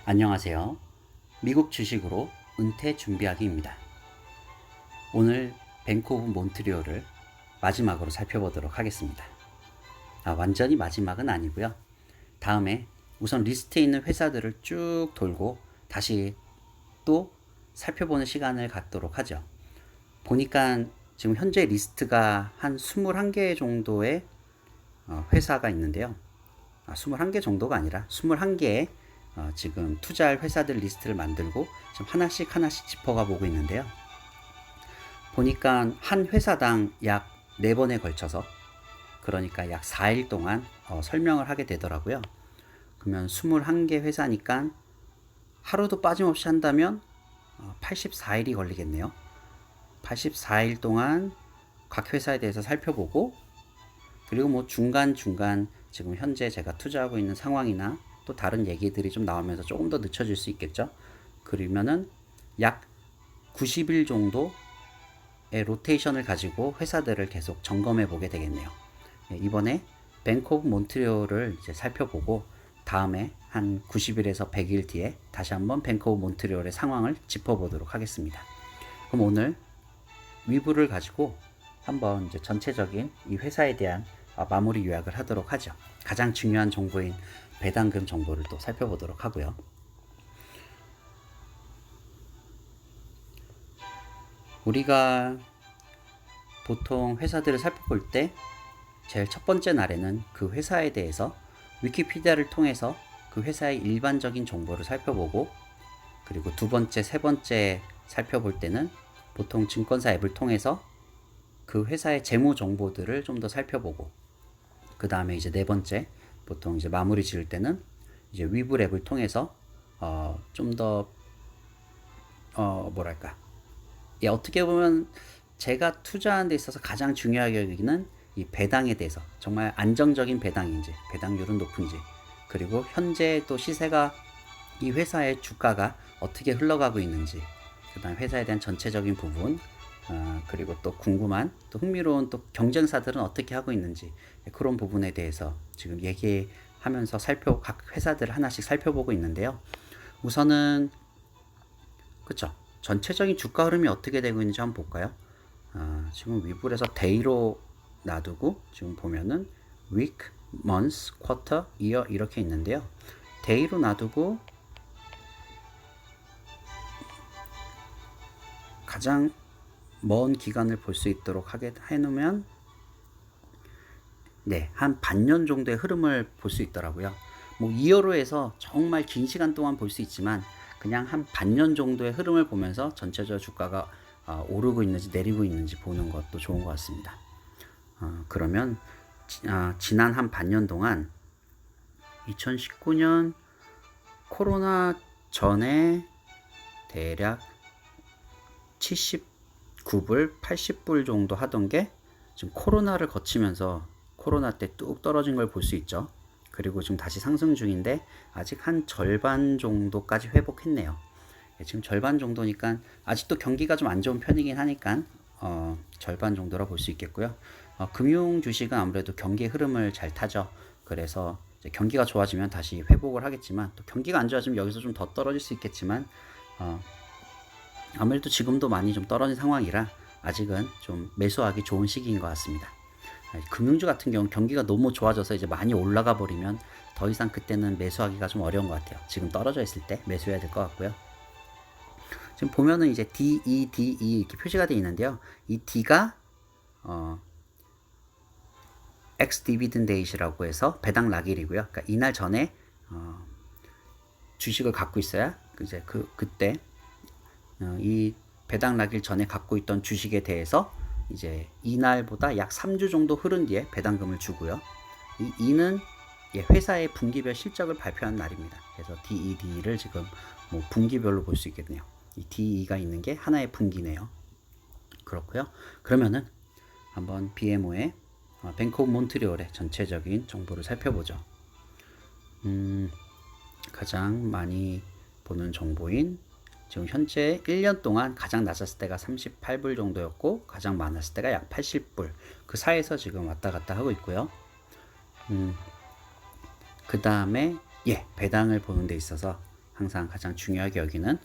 안녕하세요. 미국 주식으로 은퇴 준비하기입니다. 오늘 뱅크 오브 몬트리올을 마지막으로 살펴보도록 하겠습니다. 완전히 마지막은 아니고요. 다음에 우선 리스트에 있는 회사들을 쭉 돌고 다시 또 살펴보는 시간을 갖도록 하죠. 보니까 지금 현재 리스트가 한 21개 정도의 회사가 있는데요. 21개 정도가 아니라 21개의 지금 투자할 회사들 리스트를 만들고 지금 하나씩 짚어가 보고 있는데요. 보니까 한 회사당 약 4번에 걸쳐서, 그러니까 약 4일 동안 설명을 하게 되더라고요. 그러면 21개 회사니까 하루도 빠짐없이 한다면 84일이 걸리겠네요. 84일 동안 각 회사에 대해서 살펴보고, 그리고 뭐 중간중간 지금 현재 제가 투자하고 있는 상황이나 또 다른 얘기들이 좀 나오면서 조금 더 늦춰질 수 있겠죠. 그러면은 약 90일 정도의 로테이션을 가지고 회사들을 계속 점검해 보게 되겠네요. 이번에 뱅크 오브 몬트리올을 이제 살펴보고 다음에 한 90일에서 100일 뒤에 다시 한번 뱅크 오브 몬트리올의 상황을 짚어보도록 하겠습니다. 그럼 오늘 위브를 가지고 한번 이제 전체적인 이 회사에 대한 마무리 요약을 하도록 하죠. 가장 중요한 정보인 배당금 정보를 또 살펴보도록 하고요. 우리가 보통 회사들을 살펴볼 때 제일 첫 번째 날에는 그 회사에 대해서 위키피디아를 통해서 그 회사의 일반적인 정보를 살펴보고, 그리고 두 번째, 세 번째 살펴볼 때는 보통 증권사 앱을 통해서 그 회사의 재무 정보들을 좀 더 살펴보고, 그 다음에 이제 네 번째, 보통 이제 마무리 지을 때는 이제 위브 앱을 통해서 좀 더 뭐랄까, 어떻게 보면 제가 투자하는 데 있어서 가장 중요하게 여기는 이 배당에 대해서, 정말 안정적인 배당인지, 배당률은 높은지, 그리고 현재 또 시세가 이 회사의 주가가 어떻게 흘러가고 있는지, 그 다음 회사에 대한 전체적인 부분, 그리고 또 궁금한, 또 흥미로운 또 경쟁사들은 어떻게 하고 있는지, 그런 부분에 대해서 지금 얘기하면서 각 회사들을 하나씩 살펴보고 있는데요. 우선은 그쵸, 전체적인 주가 흐름이 어떻게 되고 있는지 한번 볼까요? 지금 위불에서 데이로 놔두고 지금 보면은 week, month, quarter, year 이렇게 있는데요. 데이로 놔두고 가장 먼 기간을 볼 수 있도록 해놓으면 한 반년 정도의 흐름을 볼 수 있더라고요. 뭐 2여로 해서 정말 긴 시간 동안 볼 수 있지만 그냥 한 반년 정도의 흐름을 보면서 전체적으로 주가가 오르고 있는지 내리고 있는지 보는 것도 좋은 것 같습니다. 그러면 지난 한 반년 동안 2019년 코로나 전에 대략 79불, 80불 정도 하던 게 지금 코로나를 거치면서 코로나 때 뚝 떨어진 걸 볼 수 있죠. 그리고 지금 다시 상승 중인데 아직 한 절반 정도까지 회복했네요. 지금 절반 정도니까 아직도 경기가 좀 안 좋은 편이긴 하니까 절반 정도라 볼 수 있겠고요. 금융 주식은 아무래도 경기의 흐름을 잘 타죠. 그래서 이제 경기가 좋아지면 다시 회복을 하겠지만, 또 경기가 안 좋아지면 여기서 좀 더 떨어질 수 있겠지만 아무래도 지금도 많이 좀 떨어진 상황이라 아직은 좀 매수하기 좋은 시기인 것 같습니다. 금융주 같은 경우는 경기가 너무 좋아져서 이제 많이 올라가 버리면 더 이상 그때는 매수하기가 좀 어려운 것 같아요. 지금 떨어져 있을 때 매수해야 될 것 같고요. 지금 보면은 이제 DE, DE 이렇게 표시가 되어 있는데요. 이 D가 X 디비든 데이시라고 해서 배당 낙일이고요. 그러니까 이날 전에 주식을 갖고 있어야 이제 그때 이 배당 낙일 전에 갖고 있던 주식에 대해서 이제 이날보다 약 3주 정도 흐른 뒤에 배당금을 주고요. 이 E는 회사의 분기별 실적을 발표한 날입니다. 그래서 DED를 지금 뭐 분기별로 볼 수 있겠네요. 이 DE가 있는 게 하나의 분기네요. 그렇고요. 그러면은 한번 BMO의 뱅크 오브 몬트리올의 전체적인 정보를 살펴보죠. 가장 많이 보는 정보인 지금 현재 1년 동안 가장 낮았을 때가 38불 정도였고 가장 많았을 때가 약 80불, 그 사이에서 지금 왔다 갔다 하고 있고요. 그 다음에 배당을 보는 데 있어서 항상 가장 중요하게 여기는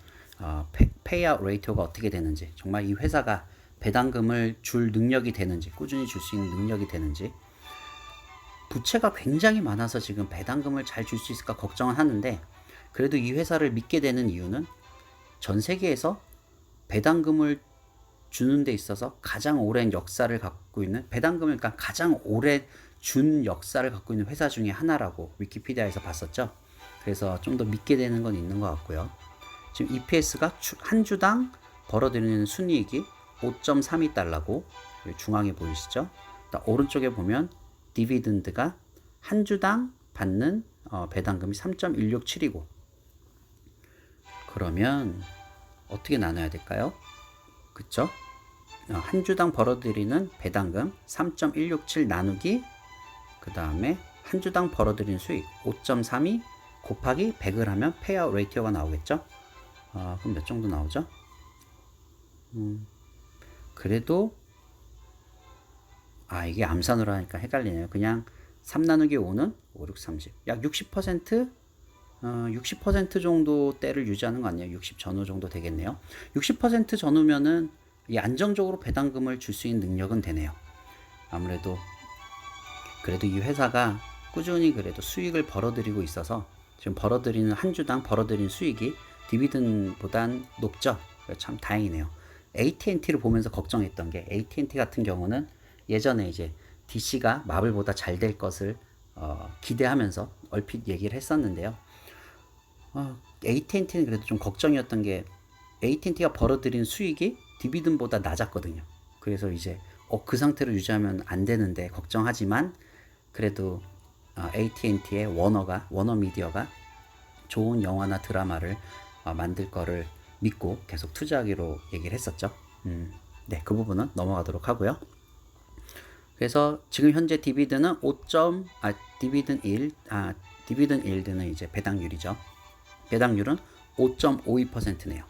페이아웃 레이토가 어떻게 되는지, 정말 이 회사가 배당금을 줄 능력이 되는지, 꾸준히 줄 수 있는 능력이 되는지. 부채가 굉장히 많아서 지금 배당금을 잘 줄 수 있을까 걱정은 하는데, 그래도 이 회사를 믿게 되는 이유는 전 세계에서 배당금을 주는 데 있어서 가장 오랜 역사를 갖고 있는, 배당금을 그러니까 가장 오래 준 역사를 갖고 있는 회사 중에 하나라고 위키피디아에서 봤었죠. 그래서 좀 더 믿게 되는 건 있는 것 같고요. 지금 EPS가 한 주당 벌어들이는 순이익이 5.32달러고 중앙에 보이시죠? 오른쪽에 보면 디비던드가 한 주당 받는 배당금이 3.167이고, 그러면 어떻게 나눠야 될까요? 그쵸? 한 주당 벌어들이는 배당금 3.167 나누기, 그 다음에 한 주당 벌어들이는 수익 5.32 곱하기 100을 하면 페이아웃 레이티오가 나오겠죠? 그럼 몇 정도 나오죠? 그래도 이게 암산으로 하니까 헷갈리네요. 그냥 3 나누기 5는 5, 6, 30. 약 60% 정도 대를 유지하는 거 아니에요? 60 전후 정도 되겠네요. 60% 전후면은 이 안정적으로 배당금을 줄 수 있는 능력은 되네요. 아무래도 그래도 이 회사가 꾸준히 그래도 수익을 벌어들이고 있어서 지금 벌어들이는 한 주당 벌어들이는 수익이 디비던보단 높죠. 참 다행이네요. AT&T를 보면서 걱정했던 게, AT&T 같은 경우는 예전에 이제 DC가 마블보다 잘 될 것을 기대하면서 얼핏 얘기를 했었는데요. AT&T는 그래도 좀 걱정이었던 게, AT&T가 벌어들인 수익이 디비던보다 낮았거든요. 그래서 이제 그 상태로 유지하면 안 되는데 걱정하지만, 그래도 AT&T의 워너미디어가 좋은 영화나 드라마를 만들 거를 믿고 계속 투자하기로 얘기를 했었죠. 네, 그 부분은 넘어가도록 하고요. 그래서 지금 현재 디비던은 디비던 일드는 이제 배당률이죠. 배당률은 5.52%네요.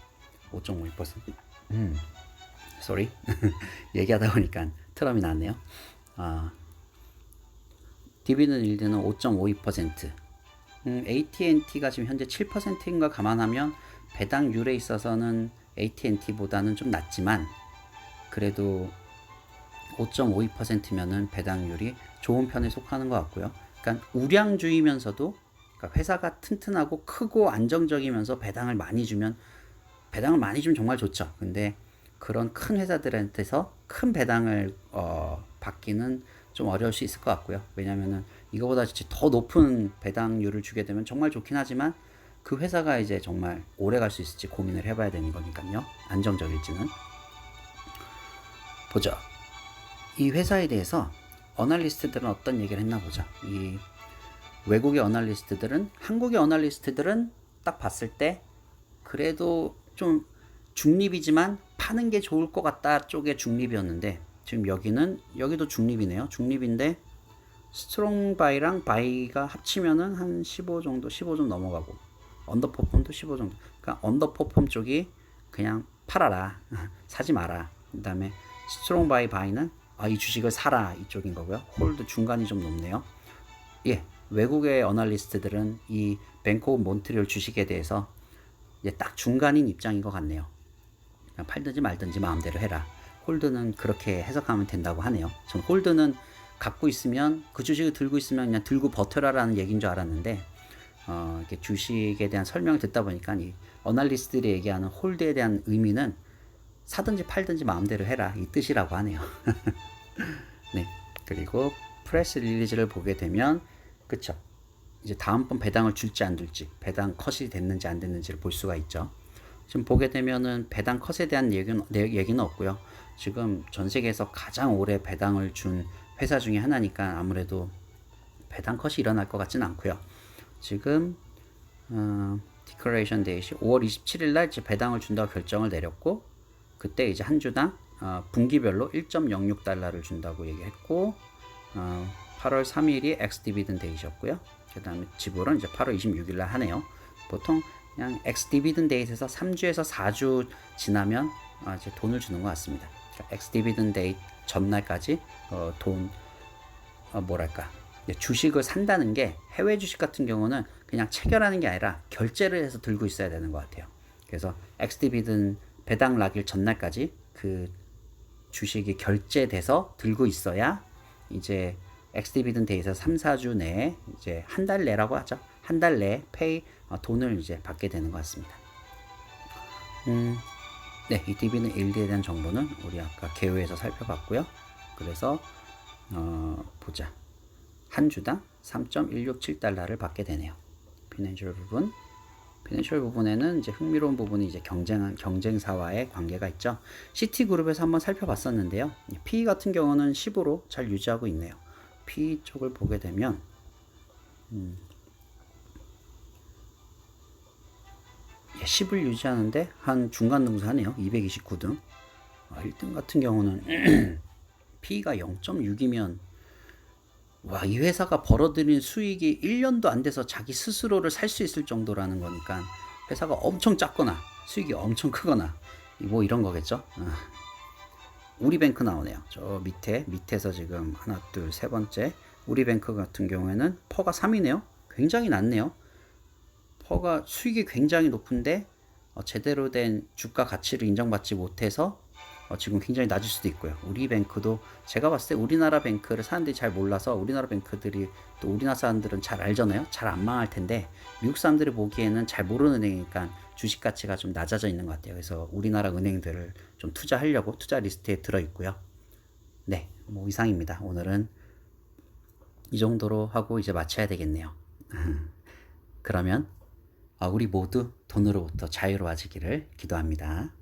5.52%. sorry. 얘기하다 보니까 트럼이 나왔네요. 디비던 일드는 5.52%. AT&T가 지금 현재 7%인 걸 감안하면 배당률에 있어서는 AT&T보다는 좀 낮지만, 그래도 5.52%면은 배당률이 좋은 편에 속하는 것 같고요. 그러니까 우량주이면서도, 그러니까 회사가 튼튼하고 크고 안정적이면서 배당을 많이 주면 정말 좋죠. 근데 그런 큰 회사들한테서 큰 배당을 받기는 좀 어려울 수 있을 것 같고요. 왜냐면은 이거보다 진짜 더 높은 배당률을 주게 되면 정말 좋긴 하지만, 그 회사가 이제 정말 오래 갈 수 있을지 고민을 해봐야 되는 거니까요. 안정적일지는. 보죠. 이 회사에 대해서 어널리스트들은 어떤 얘기를 했나 보죠. 이 외국의 어널리스트들은, 한국의 어널리스트들은 딱 봤을 때 그래도 좀 중립이지만 파는 게 좋을 것 같다 쪽의 중립이었는데, 지금 여기도 중립이네요. 중립인데 스트롱 바이랑 바이가 합치면은 한 15 정도, 15 좀 넘어가고, 언더퍼폼도 15 정도. 그러니까 언더퍼폼 쪽이 그냥 팔아라, 사지 마라. 그 다음에 스트롱 바이는 이 주식을 사라, 이쪽인 거고요. 홀드 중간이 좀 높네요. 예, 외국의 어널리스트들은 이 뱅크 오브 몬트리올 주식에 대해서 딱 중간인 입장인 것 같네요. 그냥 팔든지 말든지 마음대로 해라. 홀드는 그렇게 해석하면 된다고 하네요. 전 홀드는 갖고 있으면, 그 주식을 들고 있으면 그냥 들고 버텨라라는 얘기인 줄 알았는데, 이렇게 주식에 대한 설명을 듣다 보니까 이 어널리스트들이 얘기하는 홀드에 대한 의미는 사든지 팔든지 마음대로 해라, 이 뜻이라고 하네요. 네, 그리고 프레스 릴리즈를 보게 되면, 그쵸, 이제 다음번 배당을 줄지 안 줄지, 배당 컷이 됐는지 안 됐는지를 볼 수가 있죠. 지금 보게 되면은 배당 컷에 대한 얘기는 없고요. 지금 전 세계에서 가장 오래 배당을 준 회사 중에 하나니까 아무래도 배당 컷이 일어날 것 같지는 않고요. 지금 디클레이션 데이시 5월 27일 날 이제 배당을 준다고 결정을 내렸고, 그때 이제 한 주당 분기별로 1.06달러를 준다고 얘기했고, 8월 3일이 엑스 디비던 데이셨고요. 그 다음에 지불은 이제 8월 26일 날 하네요. 보통 그냥 엑스 디비던 데이에서 3주에서 4주 지나면 이제 돈을 주는 것 같습니다. 그러니까 엑스 디비던 데이 전날까지 주식을 산다는 게 해외 주식 같은 경우는 그냥 체결하는 게 아니라 결제를 해서 들고 있어야 되는 것 같아요. 그래서 엑스디비든 배당 나길 전날까지 그 주식이 결제돼서 들고 있어야 이제 엑스디비든 데이에서 3, 4주 내에 이제 한 달 내라고 하죠. 한 달 내에 페이 돈을 이제 받게 되는 것 같습니다. 네, 이 디비든 일리에 대한 정보는 우리 아까 개요에서 살펴봤고요. 그래서 보자. 한 주당 3.167달러를 받게 되네요. 피낸셜 부분에는 이제 흥미로운 부분이 이제 경쟁사와의 관계가 있죠. 시티그룹에서 한번 살펴봤었는데요. PE 같은 경우는 10으로 잘 유지하고 있네요. PE 쪽을 보게 되면 10을 유지하는데 한 중간 등수하네요. 229등. 1등 같은 경우는 PE가 0.6이면 와, 이 회사가 벌어들인 수익이 1년도 안 돼서 자기 스스로를 살 수 있을 정도라는 거니까 회사가 엄청 작거나 수익이 엄청 크거나 뭐 이런 거겠죠. 우리뱅크 나오네요. 저 밑에서 지금 하나, 둘, 세 번째 우리뱅크 같은 경우에는 퍼가 3이네요. 굉장히 낮네요. 퍼가 수익이 굉장히 높은데 제대로 된 주가 가치를 인정받지 못해서 지금 굉장히 낮을 수도 있고요. 우리뱅크도 제가 봤을 때 우리나라 뱅크를 사람들이 잘 몰라서 우리나라 뱅크들이 또 우리나라 사람들은 잘 알잖아요. 잘 안 망할 텐데 미국 사람들이 보기에는 잘 모르는 은행이니까 주식 가치가 좀 낮아져 있는 것 같아요. 그래서 우리나라 은행들을 좀 투자하려고 투자 리스트에 들어 있고요. 네, 뭐 이상입니다. 오늘은 이 정도로 하고 이제 마쳐야 되겠네요. 그러면 우리 모두 돈으로부터 자유로워지기를 기도합니다.